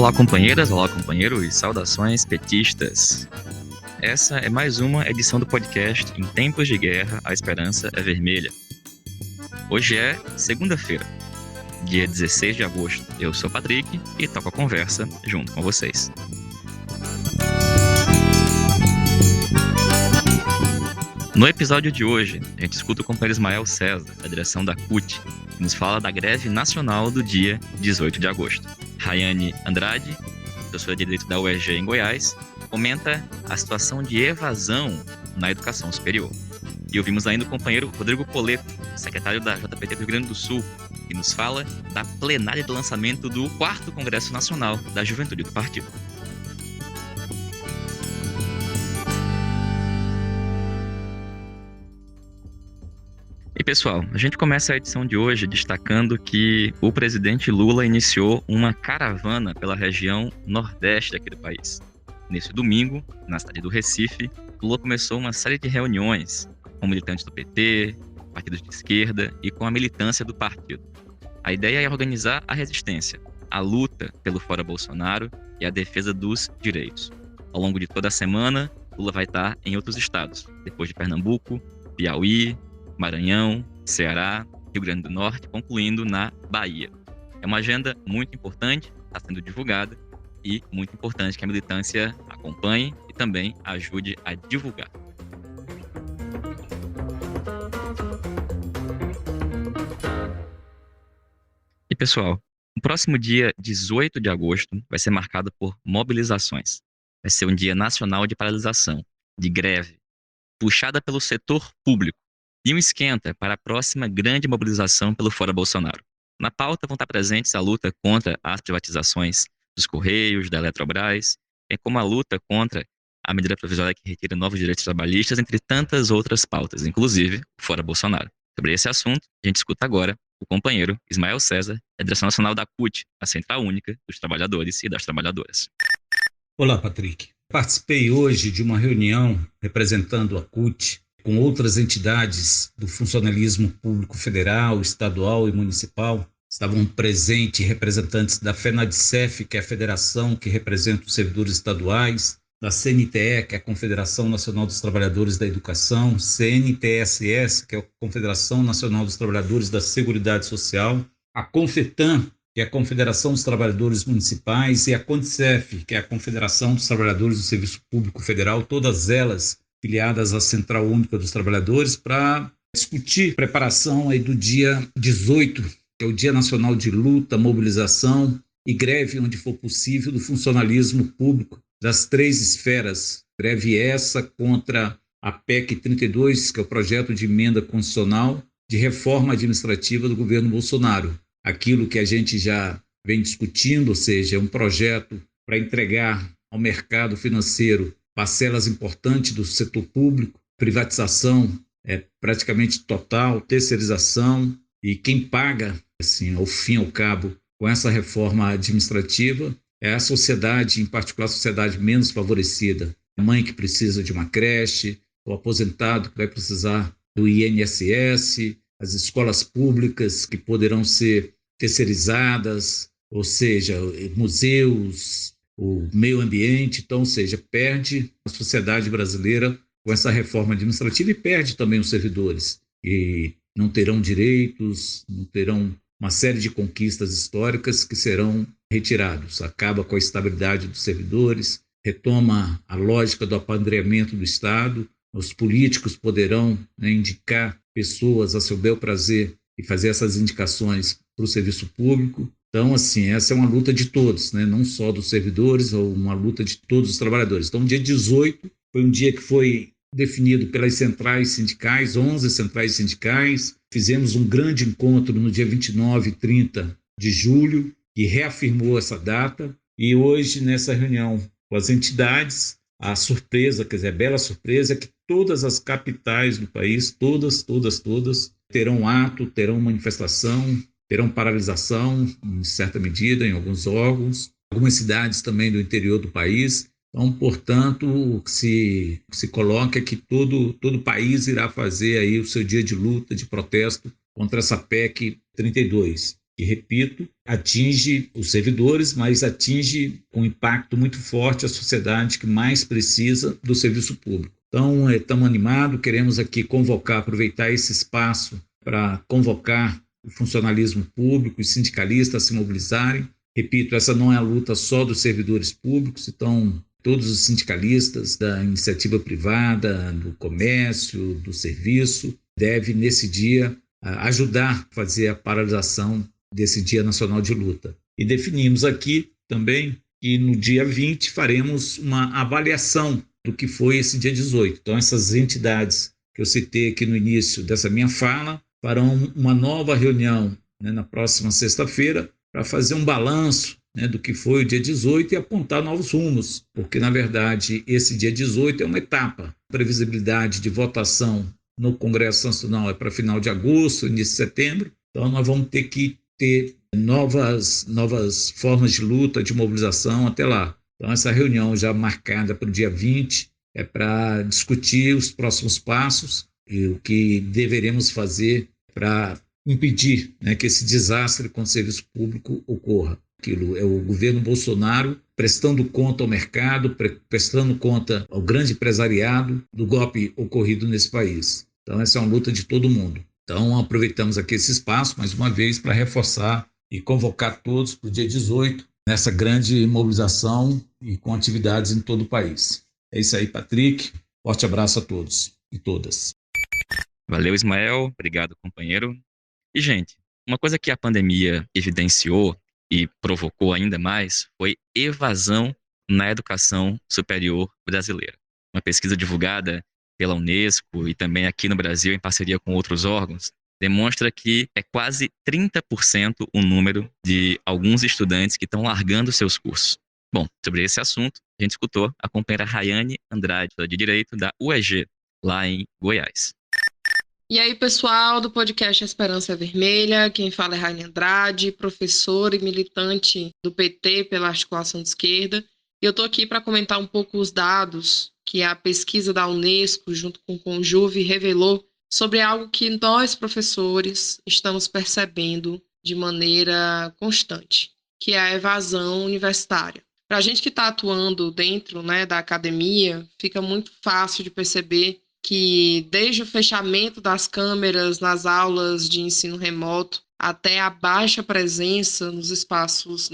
Olá, companheiras, olá, companheiros, saudações petistas. Essa é mais uma edição do podcast Em Tempos de Guerra, a Esperança é Vermelha. Hoje é segunda-feira, dia 16 de agosto. Eu sou o Patrick e toco a conversa junto com vocês. No episódio de hoje, a gente escuta o companheiro Ismael César, da direção da CUT, que nos fala da greve nacional do dia 18 de agosto. Rayane Andrade, professora de Direito da UERJ em Goiás, comenta a situação de evasão na educação superior. E ouvimos ainda o companheiro Rodrigo Poleto, secretário da JPT do Rio Grande do Sul, que nos fala da plenária de lançamento do 4º Congresso Nacional da Juventude do Partido. E pessoal, a gente começa a edição de hoje destacando que o presidente Lula iniciou uma caravana pela região nordeste aqui do país. Nesse domingo, na cidade do Recife, Lula começou uma série de reuniões com militantes do PT, partidos de esquerda e com a militância do partido. A ideia é organizar a resistência, a luta pelo fora Bolsonaro e a defesa dos direitos. Ao longo de toda a semana, Lula vai estar em outros estados, depois de Pernambuco, Piauí, Maranhão, Ceará, Rio Grande do Norte, concluindo na Bahia. É uma agenda muito importante, está sendo divulgada e muito importante que a militância acompanhe e também ajude a divulgar. E pessoal, o próximo dia 18 de agosto vai ser marcado por mobilizações. Vai ser um dia nacional de paralisação, de greve, puxada pelo setor público. E um esquenta para a próxima grande mobilização pelo fora Bolsonaro. Na pauta vão estar presentes a luta contra as privatizações dos Correios, da Eletrobras, bem como a luta contra a medida provisória que retira novos direitos trabalhistas, entre tantas outras pautas, inclusive o fora Bolsonaro. Sobre esse assunto, a gente escuta agora o companheiro Ismael César, da direção nacional da CUT, a Central Única dos Trabalhadores e das Trabalhadoras. Olá, Patrick. Participei hoje de uma reunião representando a CUT com outras entidades do funcionalismo público federal, estadual e municipal. Estavam presentes representantes da FENADCEF, que é a federação que representa os servidores estaduais, da CNTE, que é a Confederação Nacional dos Trabalhadores da Educação, CNTSS, que é a Confederação Nacional dos Trabalhadores da Seguridade Social, a CONFETAM, que é a Confederação dos Trabalhadores Municipais, e a CONDCEF, que é a Confederação dos Trabalhadores do Serviço Público Federal, todas elas filiadas à Central Única dos Trabalhadores, para discutir a preparação aí do dia 18, que é o Dia Nacional de Luta, Mobilização e Greve, onde for possível, do funcionalismo público das 3 esferas. Greve essa contra a PEC 32, que é o projeto de emenda constitucional de reforma administrativa do governo Bolsonaro. Aquilo que a gente já vem discutindo, ou seja, um projeto para entregar ao mercado financeiro parcelas importantes do setor público, privatização praticamente total, terceirização, e quem paga, assim, ao fim e ao cabo, com essa reforma administrativa, é a sociedade, em particular a sociedade menos favorecida. A mãe que precisa de uma creche, o aposentado que vai precisar do INSS, as escolas públicas que poderão ser terceirizadas, ou seja, museus, o meio ambiente. Então, ou seja, perde a sociedade brasileira com essa reforma administrativa e perde também os servidores, que não terão direitos, não terão uma série de conquistas históricas que serão retirados. Acaba com a estabilidade dos servidores, retoma a lógica do apadrinhamento do Estado, os políticos poderão indicar pessoas a seu bel prazer e fazer essas indicações para o serviço público. Então, assim, essa é uma luta de todos, não só dos servidores, ou uma luta de todos os trabalhadores. Então, o dia 18 foi um dia que foi definido pelas centrais sindicais, 11 centrais sindicais. Fizemos um grande encontro no dia 29 e 30 de julho, que reafirmou essa data. E hoje, nessa reunião com as entidades, a surpresa, quer dizer, a bela surpresa, é que todas as capitais do país, todas, terão ato, terão manifestação, terão paralisação, em certa medida, em alguns órgãos, algumas cidades também do interior do país. Então, portanto, o que se coloca é que todo o país irá fazer aí o seu dia de luta, de protesto contra essa PEC 32, que, repito, atinge os servidores, mas atinge com impacto muito forte a sociedade que mais precisa do serviço público. Então, estamos animados, queremos aqui convocar, aproveitar esse espaço para convocar o funcionalismo público e sindicalistas a se mobilizarem. Repito, essa não é a luta só dos servidores públicos, então todos os sindicalistas da iniciativa privada, do comércio, do serviço, devem, nesse dia, ajudar a fazer a paralisação desse Dia Nacional de Luta. E definimos aqui também que no dia 20 faremos uma avaliação do que foi esse dia 18. Então, essas entidades que eu citei aqui no início dessa minha fala farão uma nova reunião, na próxima sexta-feira para fazer um balanço, do que foi o dia 18 e apontar novos rumos, porque, na verdade, esse dia 18 é uma etapa. A previsibilidade de votação no Congresso Nacional é para final de agosto, início de setembro, então nós vamos ter que ter novas formas de luta, de mobilização até lá. Então, essa reunião já marcada para o dia 20 é para discutir os próximos passos e o que deveremos fazer para impedir, que esse desastre com o serviço público ocorra. Aquilo é o governo Bolsonaro prestando conta ao mercado, prestando conta ao grande empresariado do golpe ocorrido nesse país. Então, essa é uma luta de todo mundo. Então, aproveitamos aqui esse espaço, mais uma vez, para reforçar e convocar todos para o dia 18, nessa grande mobilização e com atividades em todo o país. É isso aí, Patrick. Forte abraço a todos e todas. Valeu, Ismael. Obrigado, companheiro. E, gente, uma coisa que a pandemia evidenciou e provocou ainda mais foi evasão na educação superior brasileira. Uma pesquisa divulgada pela Unesco e também aqui no Brasil em parceria com outros órgãos demonstra que é quase 30% o número de alguns estudantes que estão largando seus cursos. Bom, sobre esse assunto, a gente escutou a companheira Rayane Andrade, de Direito da UEG, lá em Goiás. E aí, pessoal do podcast Esperança Vermelha, quem fala é Rayane Andrade, professora e militante do PT pela Articulação de Esquerda. E eu estou aqui para comentar um pouco os dados que a pesquisa da Unesco, junto com o Conjuve, revelou sobre algo que nós, professores, estamos percebendo de maneira constante, que é a evasão universitária. Para a gente que está atuando dentro, da academia, fica muito fácil de perceber que desde o fechamento das câmeras nas aulas de ensino remoto até a baixa presença nos espaços,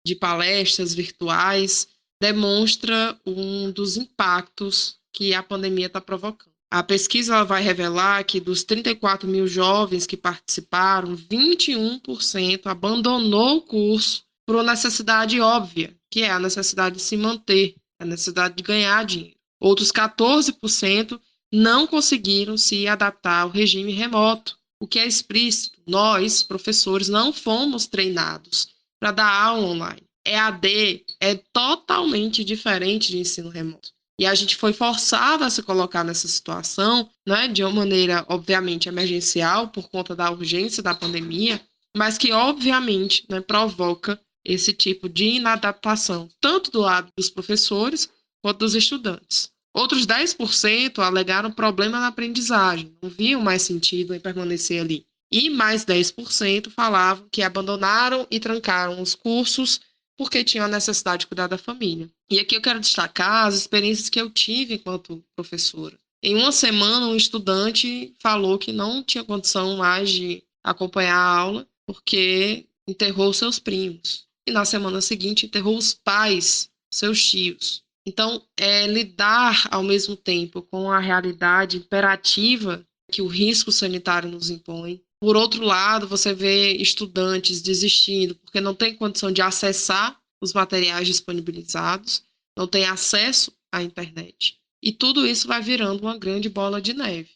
de palestras virtuais, demonstra um dos impactos que a pandemia está provocando. A pesquisa vai revelar que dos 34 mil jovens que participaram, 21% abandonou o curso por uma necessidade óbvia, que é a necessidade de se manter, a necessidade de ganhar dinheiro. Outros 14% não conseguiram se adaptar ao regime remoto, o que é explícito. Nós, professores, não fomos treinados para dar aula online. EAD é totalmente diferente de ensino remoto. E a gente foi forçado a se colocar nessa situação, de uma maneira, obviamente, emergencial, por conta da urgência da pandemia, mas que, obviamente, provoca esse tipo de inadaptação, tanto do lado dos professores quanto dos estudantes. Outros 10% alegaram problema na aprendizagem, não viam mais sentido em permanecer ali. E mais 10% falavam que abandonaram e trancaram os cursos porque tinham a necessidade de cuidar da família. E aqui eu quero destacar as experiências que eu tive enquanto professora. Em uma semana, um estudante falou que não tinha condição mais de acompanhar a aula porque enterrou seus primos. E na semana seguinte, enterrou os pais, seus tios. Então, é lidar ao mesmo tempo com a realidade imperativa que o risco sanitário nos impõe. Por outro lado, você vê estudantes desistindo porque não tem condição de acessar os materiais disponibilizados, não tem acesso à internet. E tudo isso vai virando uma grande bola de neve.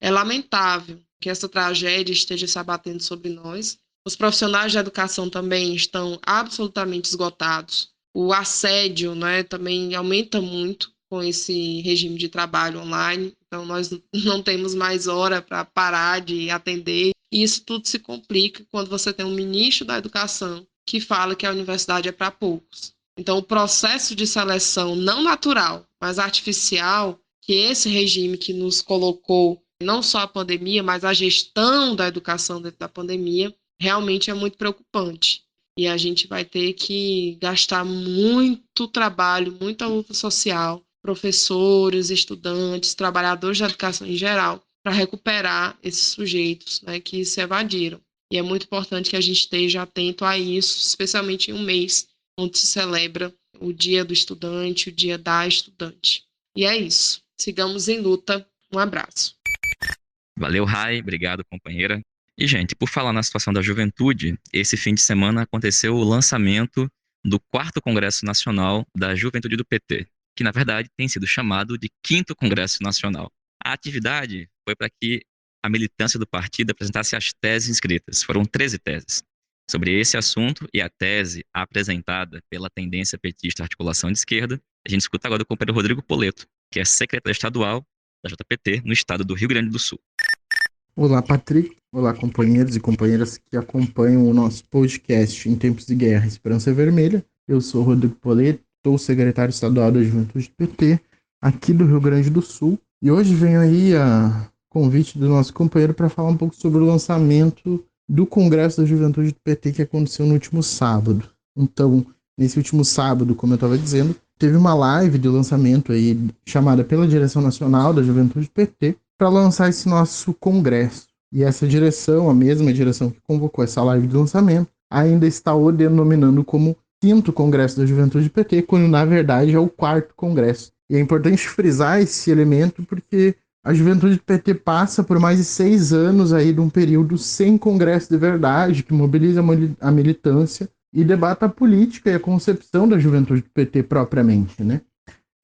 É lamentável que essa tragédia esteja se abatendo sobre nós. Os profissionais da educação também estão absolutamente esgotados. O assédio, também aumenta muito com esse regime de trabalho online. Então, nós não temos mais hora para parar de atender. E isso tudo se complica quando você tem um ministro da Educação que fala que a universidade é para poucos. Então, o processo de seleção não natural, mas artificial, que esse regime que nos colocou, não só a pandemia, mas a gestão da educação dentro da pandemia, realmente é muito preocupante. E a gente vai ter que gastar muito trabalho, muita luta social, professores, estudantes, trabalhadores da educação em geral, para recuperar esses sujeitos, né, que se evadiram. E é muito importante que a gente esteja atento a isso, especialmente em um mês onde se celebra o Dia do Estudante, o Dia da Estudante. E é isso. Sigamos em luta. Um abraço. Valeu, Rai. Obrigado, companheira. E, gente, por falar na situação da juventude, esse fim de semana aconteceu o lançamento do 4º Congresso Nacional da Juventude do PT, que, na verdade, tem sido chamado de 5º Congresso Nacional. A atividade foi para que a militância do partido apresentasse as teses inscritas. Foram 13 teses. Sobre esse assunto e a tese apresentada pela tendência petista Articulação de Esquerda, a gente escuta agora do companheiro Rodrigo Poleto, que é secretário estadual da JPT no estado do Rio Grande do Sul. Olá, Patrick. Olá, companheiros e companheiras que acompanham o nosso podcast Em Tempos de Guerra, Esperança Vermelha. Eu sou Rodrigo Poleto, sou secretário estadual da Juventude do PT, aqui do Rio Grande do Sul. E hoje venho aí a convite do nosso companheiro para falar um pouco sobre o lançamento do Congresso da Juventude do PT que aconteceu no último sábado. Então, nesse último sábado, como eu estava dizendo, teve uma live de lançamento aí chamada pela Direção Nacional da Juventude do PT para lançar esse nosso congresso. E essa direção, a mesma direção que convocou essa live de lançamento, ainda está o denominando como 5º Congresso da Juventude do PT, quando na verdade é o 4º Congresso. E é importante frisar esse elemento porque a Juventude do PT passa por mais de 6 anos aí de um período sem congresso de verdade, que mobiliza a militância e debata a política e a concepção da Juventude do PT propriamente, né?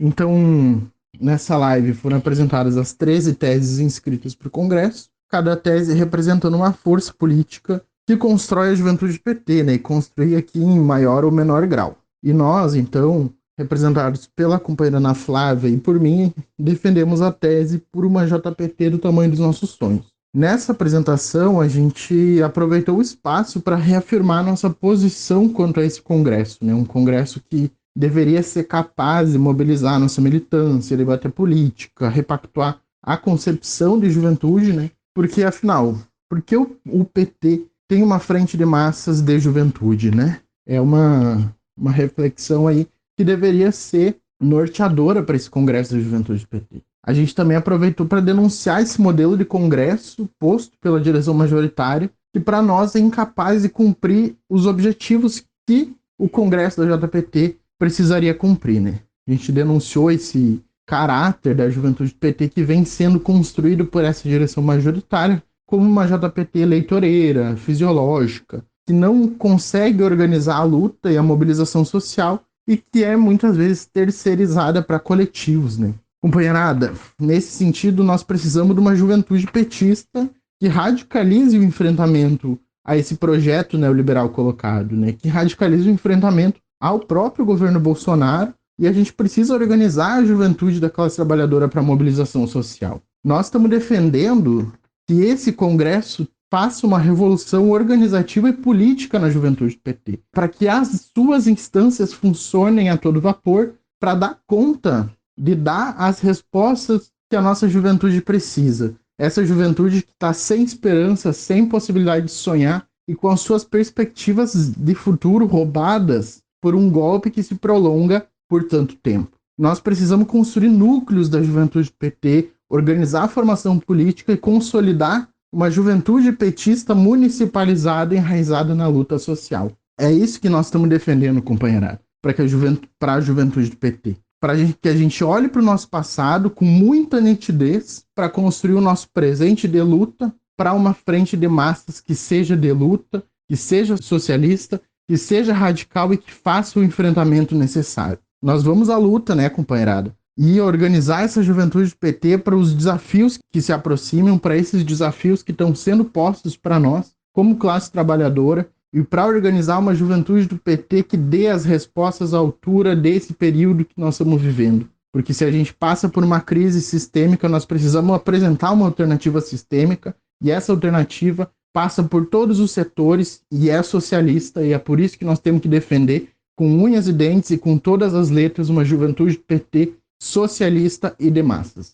Então, nessa live foram apresentadas as 13 teses inscritas para o Congresso, cada tese representando uma força política que constrói a Juventude do PT, né? E construir aqui em maior ou menor grau. E nós, então, representados pela companheira Ana Flávia e por mim, defendemos a tese por uma JPT do tamanho dos nossos sonhos. Nessa apresentação, a gente aproveitou o espaço para reafirmar nossa posição quanto a esse congresso, né? Um congresso que deveria ser capaz de mobilizar nossa militância, debater política, repactuar a concepção de juventude, né? Porque, afinal, por que o PT tem uma frente de massas de juventude, né? É uma reflexão aí que deveria ser norteadora para esse Congresso da Juventude do PT. A gente também aproveitou para denunciar esse modelo de congresso posto pela direção majoritária, que para nós é incapaz de cumprir os objetivos que o Congresso da JPT precisaria cumprir, né? A gente denunciou esse caráter da Juventude do PT que vem sendo construído por essa direção majoritária como uma JPT eleitoreira, fisiológica, que não consegue organizar a luta e a mobilização social e que é muitas vezes terceirizada para coletivos, né? Companheirada, nesse sentido, nós precisamos de uma juventude petista que radicalize o enfrentamento a esse projeto neoliberal colocado, né? Que radicalize o enfrentamento ao próprio governo Bolsonaro, e a gente precisa organizar a juventude da classe trabalhadora para a mobilização social. Nós estamos defendendo que esse Congresso faça uma revolução organizativa e política na juventude do PT, para que as suas instâncias funcionem a todo vapor para dar conta de dar as respostas que a nossa juventude precisa. Essa juventude que está sem esperança, sem possibilidade de sonhar e com as suas perspectivas de futuro roubadas por um golpe que se prolonga por tanto tempo. Nós precisamos construir núcleos da juventude do PT, organizar a formação política e consolidar uma juventude petista municipalizada e enraizada na luta social. É isso que nós estamos defendendo, companheirada, para a juventude do PT. Para que a gente olhe para o nosso passado com muita nitidez para construir o nosso presente de luta para uma frente de massas que seja de luta, que seja socialista, que seja radical e que faça o enfrentamento necessário. Nós vamos à luta, né, companheirada? E organizar essa juventude do PT para os desafios que se aproximam, para esses desafios que estão sendo postos para nós, como classe trabalhadora, e para organizar uma juventude do PT que dê as respostas à altura desse período que nós estamos vivendo. Porque se a gente passa por uma crise sistêmica, nós precisamos apresentar uma alternativa sistêmica, e essa alternativa passa por todos os setores e é socialista, e é por isso que nós temos que defender com unhas e dentes e com todas as letras uma juventude do PT socialista e de massas.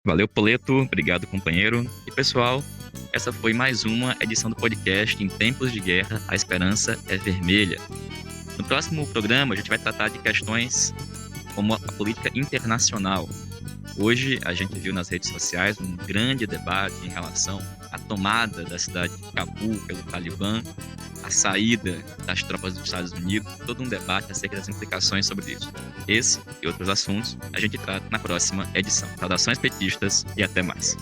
Valeu, Poleto. Obrigado, companheiro. E, pessoal, essa foi mais uma edição do podcast Em Tempos de Guerra, a Esperança é Vermelha. No próximo programa, a gente vai tratar de questões como a política internacional. Hoje, a gente viu nas redes sociais um grande debate em relação à tomada da cidade de Cabul pelo Talibã, a saída das tropas dos Estados Unidos, todo um debate acerca das implicações sobre isso. Esse e outros assuntos a gente trata na próxima edição. Saudações petistas e até mais.